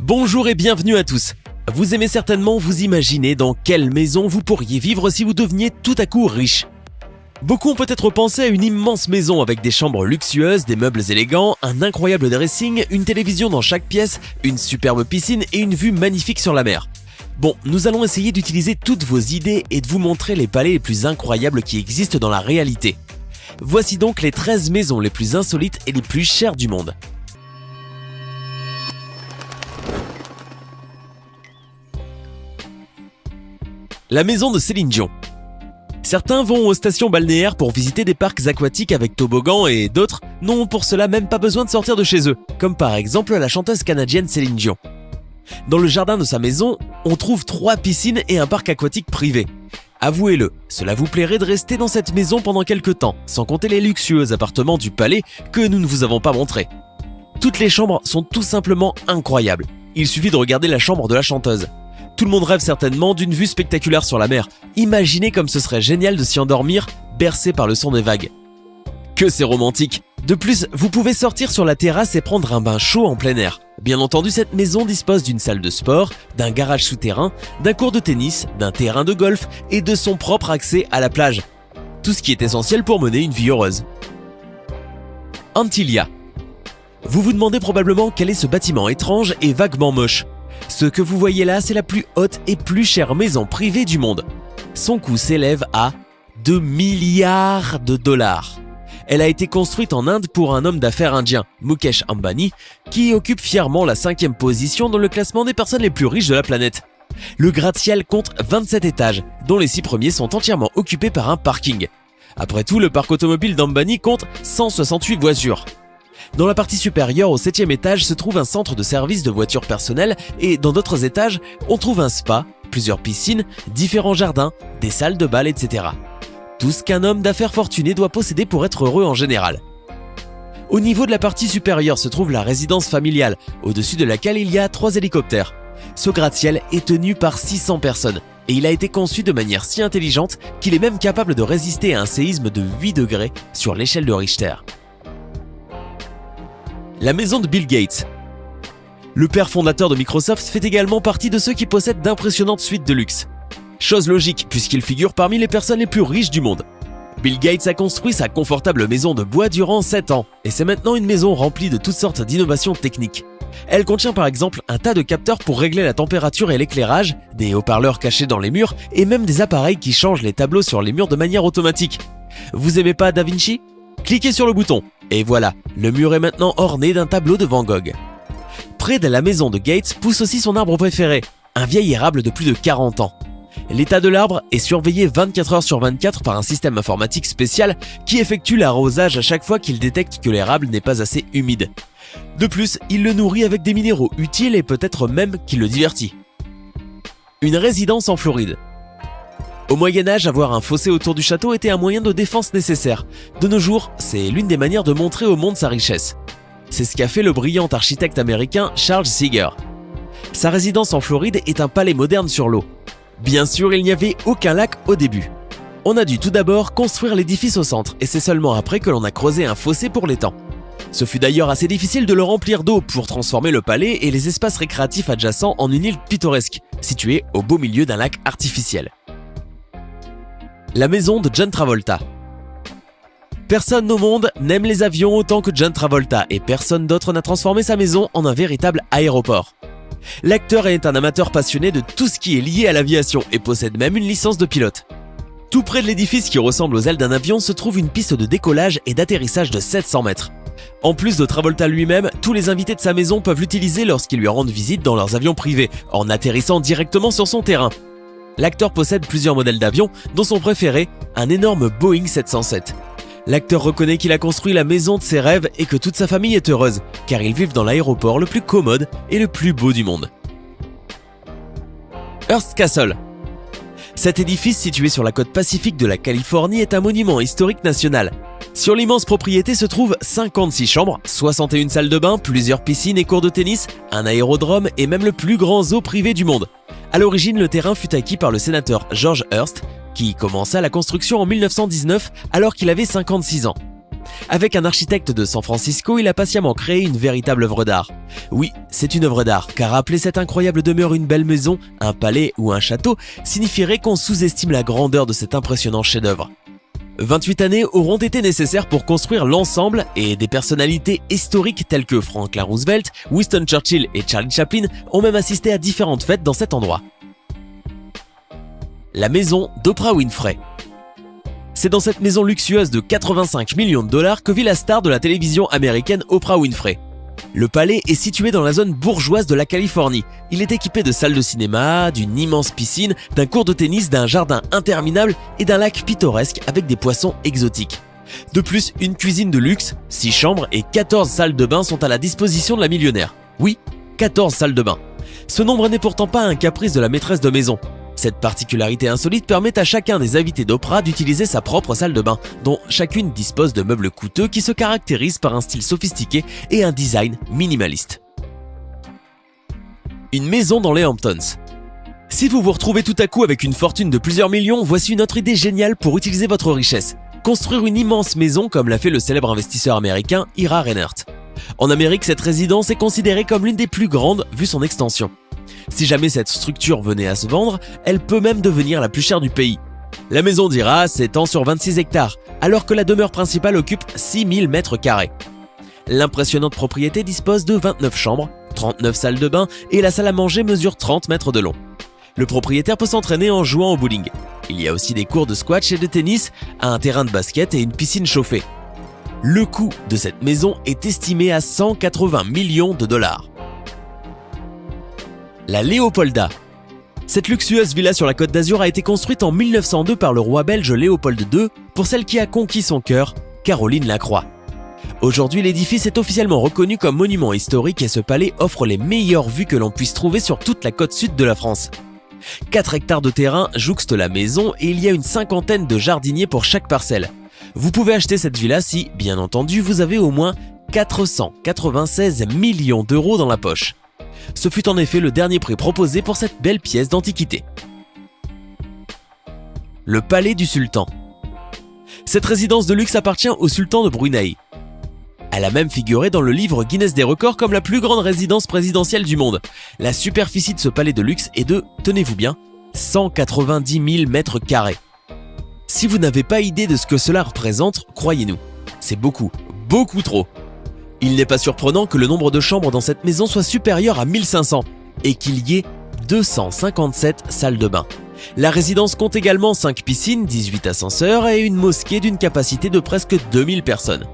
Bonjour et bienvenue à tous. Vous aimez certainement vous imaginer dans quelle maison vous pourriez vivre si vous deveniez tout à coup riche. Beaucoup ont peut-être pensé à une immense maison avec des chambres luxueuses, des meubles élégants, un incroyable dressing, une télévision dans chaque pièce, une superbe piscine et une vue magnifique sur la mer. Bon, nous allons essayer d'utiliser toutes vos idées et de vous montrer les palais les plus incroyables qui existent dans la réalité. Voici donc les 13 maisons les plus insolites et les plus chères du monde. La maison de Céline Dion. Certains vont aux stations balnéaires pour visiter des parcs aquatiques avec toboggan et d'autres n'ont pour cela même pas besoin de sortir de chez eux, comme par exemple la chanteuse canadienne Céline Dion. Dans le jardin de sa maison, on trouve 3 piscines et un parc aquatique privé. Avouez-le, cela vous plairait de rester dans cette maison pendant quelques temps, sans compter les luxueux appartements du palais que nous ne vous avons pas montrés. Toutes les chambres sont tout simplement incroyables. Il suffit de regarder la chambre de la chanteuse. Tout le monde rêve certainement d'une vue spectaculaire sur la mer. Imaginez comme ce serait génial de s'y endormir, bercé par le son des vagues. Que c'est romantique! De plus, vous pouvez sortir sur la terrasse et prendre un bain chaud en plein air. Bien entendu, cette maison dispose d'une salle de sport, d'un garage souterrain, d'un court de tennis, d'un terrain de golf et de son propre accès à la plage. Tout ce qui est essentiel pour mener une vie heureuse. Antilia. Vous vous demandez probablement quel est ce bâtiment étrange et vaguement moche. Ce que vous voyez là, c'est la plus haute et plus chère maison privée du monde. Son coût s'élève à 2 milliards de dollars. Elle a été construite en Inde pour un homme d'affaires indien, Mukesh Ambani, qui occupe fièrement la 5e position dans le classement des personnes les plus riches de la planète. Le gratte-ciel compte 27 étages, dont les 6 premiers sont entièrement occupés par un parking. Après tout, le parc automobile d'Ambani compte 168 voitures. Dans la partie supérieure, au 7e étage, se trouve un centre de service de voitures personnelles et dans d'autres étages, on trouve un spa, plusieurs piscines, différents jardins, des salles de bal, etc. Tout ce qu'un homme d'affaires fortuné doit posséder pour être heureux en général. Au niveau de la partie supérieure se trouve la résidence familiale, au-dessus de laquelle il y a 3 hélicoptères. Ce gratte-ciel est tenu par 600 personnes et il a été conçu de manière si intelligente qu'il est même capable de résister à un séisme de 8 degrés sur l'échelle de Richter. La maison de Bill Gates. Le père fondateur de Microsoft fait également partie de ceux qui possèdent d'impressionnantes suites de luxe. Chose logique puisqu'il figure parmi les personnes les plus riches du monde. Bill Gates a construit sa confortable maison de bois durant 7 ans et c'est maintenant une maison remplie de toutes sortes d'innovations techniques. Elle contient par exemple un tas de capteurs pour régler la température et l'éclairage, des haut-parleurs cachés dans les murs et même des appareils qui changent les tableaux sur les murs de manière automatique. Vous aimez pas Da Vinci ? Cliquez sur le bouton, et voilà, le mur est maintenant orné d'un tableau de Van Gogh. Près de la maison de Gates pousse aussi son arbre préféré, un vieil érable de plus de 40 ans. L'état de l'arbre est surveillé 24 heures sur 24 par un système informatique spécial qui effectue l'arrosage à chaque fois qu'il détecte que l'érable n'est pas assez humide. De plus, il le nourrit avec des minéraux utiles et peut-être même qu'il le divertit. Une résidence en Floride. Au Moyen-Âge, avoir un fossé autour du château était un moyen de défense nécessaire. De nos jours, c'est l'une des manières de montrer au monde sa richesse. C'est ce qu'a fait le brillant architecte américain Charles Seeger. Sa résidence en Floride est un palais moderne sur l'eau. Bien sûr, il n'y avait aucun lac au début. On a dû tout d'abord construire l'édifice au centre, et c'est seulement après que l'on a creusé un fossé pour l'étang. Ce fut d'ailleurs assez difficile de le remplir d'eau pour transformer le palais et les espaces récréatifs adjacents en une île pittoresque, située au beau milieu d'un lac artificiel. La maison de John Travolta. Personne au monde n'aime les avions autant que John Travolta et personne d'autre n'a transformé sa maison en un véritable aéroport. L'acteur est un amateur passionné de tout ce qui est lié à l'aviation et possède même une licence de pilote. Tout près de l'édifice qui ressemble aux ailes d'un avion se trouve une piste de décollage et d'atterrissage de 700 mètres. En plus de Travolta lui-même, tous les invités de sa maison peuvent l'utiliser lorsqu'ils lui rendent visite dans leurs avions privés, en atterrissant directement sur son terrain. L'acteur possède plusieurs modèles d'avions, dont son préféré, un énorme Boeing 707. L'acteur reconnaît qu'il a construit la maison de ses rêves et que toute sa famille est heureuse, car ils vivent dans l'aéroport le plus commode et le plus beau du monde. Hearst Castle. Cet édifice situé sur la côte pacifique de la Californie est un monument historique national. Sur l'immense propriété se trouvent 56 chambres, 61 salles de bain, plusieurs piscines et cours de tennis, un aérodrome et même le plus grand zoo privé du monde. À l'origine, le terrain fut acquis par le sénateur George Hearst, qui commença la construction en 1919 alors qu'il avait 56 ans. Avec un architecte de San Francisco, il a patiemment créé une véritable œuvre d'art. Oui, c'est une œuvre d'art, car appeler cette incroyable demeure une belle maison, un palais ou un château signifierait qu'on sous-estime la grandeur de cet impressionnant chef-d'œuvre. 28 années auront été nécessaires pour construire l'ensemble et des personnalités historiques telles que Franklin Roosevelt, Winston Churchill et Charlie Chaplin ont même assisté à différentes fêtes dans cet endroit. La maison d'Oprah Winfrey. C'est dans cette maison luxueuse de 85 millions de dollars que vit la star de la télévision américaine Oprah Winfrey. Le palais est situé dans la zone bourgeoise de la Californie. Il est équipé de salles de cinéma, d'une immense piscine, d'un court de tennis, d'un jardin interminable et d'un lac pittoresque avec des poissons exotiques. De plus, une cuisine de luxe, 6 chambres et 14 salles de bain sont à la disposition de la millionnaire. Oui, 14 salles de bain. Ce nombre n'est pourtant pas un caprice de la maîtresse de maison. Cette particularité insolite permet à chacun des invités d'Oprah d'utiliser sa propre salle de bain, dont chacune dispose de meubles coûteux qui se caractérisent par un style sophistiqué et un design minimaliste. Une maison dans les Hamptons. Si vous vous retrouvez tout à coup avec une fortune de plusieurs millions, voici une autre idée géniale pour utiliser votre richesse. Construire une immense maison comme l'a fait le célèbre investisseur américain Ira Reinert. En Amérique, cette résidence est considérée comme l'une des plus grandes vu son extension. Si jamais cette structure venait à se vendre, elle peut même devenir la plus chère du pays. La maison d'Ira s'étend sur 26 hectares, alors que la demeure principale occupe 6000 mètres carrés. L'impressionnante propriété dispose de 29 chambres, 39 salles de bain et la salle à manger mesure 30 mètres de long. Le propriétaire peut s'entraîner en jouant au bowling. Il y a aussi des cours de squash et de tennis, un terrain de basket et une piscine chauffée. Le coût de cette maison est estimé à 180 millions de dollars. La Léopolda. Cette luxueuse villa sur la Côte d'Azur a été construite en 1902 par le roi belge Léopold II pour celle qui a conquis son cœur, Caroline Lacroix. Aujourd'hui, l'édifice est officiellement reconnu comme monument historique et ce palais offre les meilleures vues que l'on puisse trouver sur toute la côte sud de la France. 4 hectares de terrain jouxtent la maison et il y a une cinquantaine de jardiniers pour chaque parcelle. Vous pouvez acheter cette villa si, bien entendu, vous avez au moins 496 millions d'euros dans la poche. Ce fut en effet le dernier prix proposé pour cette belle pièce d'antiquité. Le palais du sultan. Cette résidence de luxe appartient au sultan de Brunei. Elle a même figuré dans le livre Guinness des records comme la plus grande résidence présidentielle du monde. La superficie de ce palais de luxe est de, tenez-vous bien, 190 000 mètres carrés. Si vous n'avez pas idée de ce que cela représente, croyez-nous, c'est beaucoup, beaucoup trop. Il n'est pas surprenant que le nombre de chambres dans cette maison soit supérieur à 1500 et qu'il y ait 257 salles de bain. La résidence compte également 5 piscines, 18 ascenseurs et une mosquée d'une capacité de presque 2000 personnes.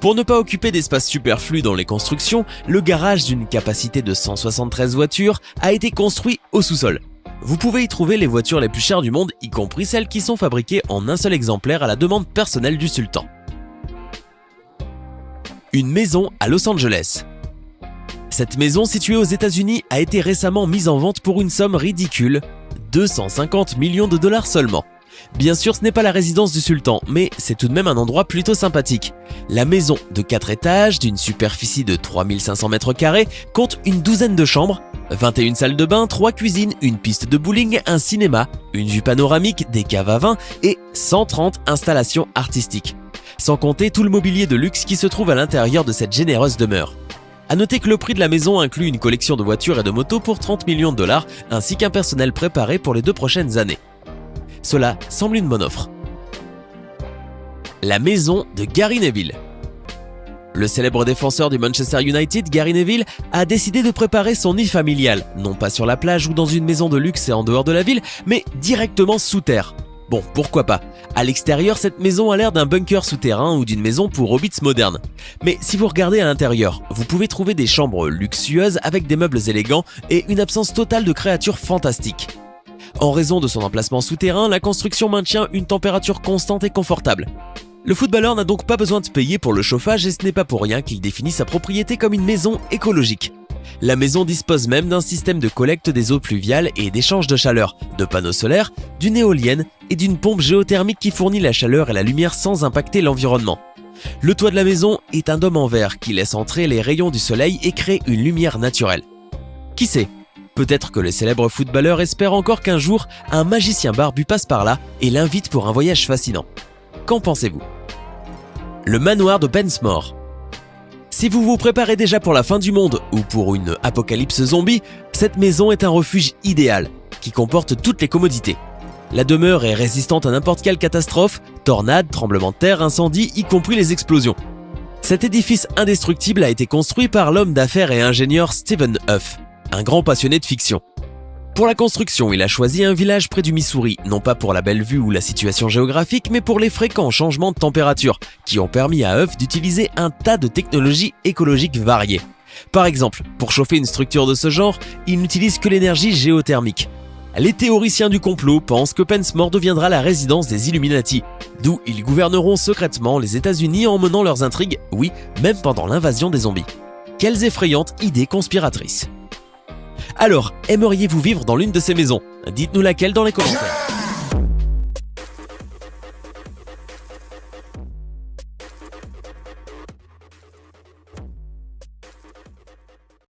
Pour ne pas occuper d'espace superflu dans les constructions, le garage d'une capacité de 173 voitures a été construit au sous-sol. Vous pouvez y trouver les voitures les plus chères du monde, y compris celles qui sont fabriquées en un seul exemplaire à la demande personnelle du sultan. Une maison à Los Angeles. Cette maison située aux États-Unis a été récemment mise en vente pour une somme ridicule, 250 millions de dollars seulement. Bien sûr, ce n'est pas la résidence du sultan, mais c'est tout de même un endroit plutôt sympathique. La maison de 4 étages, d'une superficie de 3500 mètres carrés, compte une douzaine de chambres, 21 salles de bain, 3 cuisines, une piste de bowling, un cinéma, une vue panoramique, des caves à vin et 130 installations artistiques. Sans compter tout le mobilier de luxe qui se trouve à l'intérieur de cette généreuse demeure. A noter que le prix de la maison inclut une collection de voitures et de motos pour 30 millions de dollars ainsi qu'un personnel préparé pour les 2 prochaines années. Cela semble une bonne offre. La maison de Gary Neville. Le célèbre défenseur du Manchester United, Gary Neville, a décidé de préparer son nid familial, non pas sur la plage ou dans une maison de luxe et en dehors de la ville, mais directement sous terre. Bon, pourquoi pas. À l'extérieur, cette maison a l'air d'un bunker souterrain ou d'une maison pour hobbits modernes. Mais si vous regardez à l'intérieur, vous pouvez trouver des chambres luxueuses avec des meubles élégants et une absence totale de créatures fantastiques. En raison de son emplacement souterrain, la construction maintient une température constante et confortable. Le footballeur n'a donc pas besoin de payer pour le chauffage et ce n'est pas pour rien qu'il définit sa propriété comme une maison écologique. La maison dispose même d'un système de collecte des eaux pluviales et d'échange de chaleur, de panneaux solaires, d'une éolienne et d'une pompe géothermique qui fournit la chaleur et la lumière sans impacter l'environnement. Le toit de la maison est un dôme en verre qui laisse entrer les rayons du soleil et crée une lumière naturelle. Qui sait ? Peut-être que le célèbre footballeur espère encore qu'un jour, un magicien barbu passe par là et l'invite pour un voyage fascinant. Qu'en pensez-vous ? le manoir de Pensmore. Si vous vous préparez déjà pour la fin du monde ou pour une apocalypse zombie, cette maison est un refuge idéal, qui comporte toutes les commodités. La demeure est résistante à n'importe quelle catastrophe, tornade, tremblement de terre, incendie, y compris les explosions. Cet édifice indestructible a été construit par l'homme d'affaires et ingénieur Stephen Huff, un grand passionné de fiction. Pour la construction, il a choisi un village près du Missouri, non pas pour la belle vue ou la situation géographique, mais pour les fréquents changements de température, qui ont permis à Huff d'utiliser un tas de technologies écologiques variées. Par exemple, pour chauffer une structure de ce genre, il n'utilise que l'énergie géothermique. Les théoriciens du complot pensent que Pensmore deviendra la résidence des Illuminati, d'où ils gouverneront secrètement les États-Unis en menant leurs intrigues, oui, même pendant l'invasion des zombies. Quelles effrayantes idées conspiratrices! Alors, aimeriez-vous vivre dans l'une de ces maisons? Dites-nous laquelle dans les commentaires.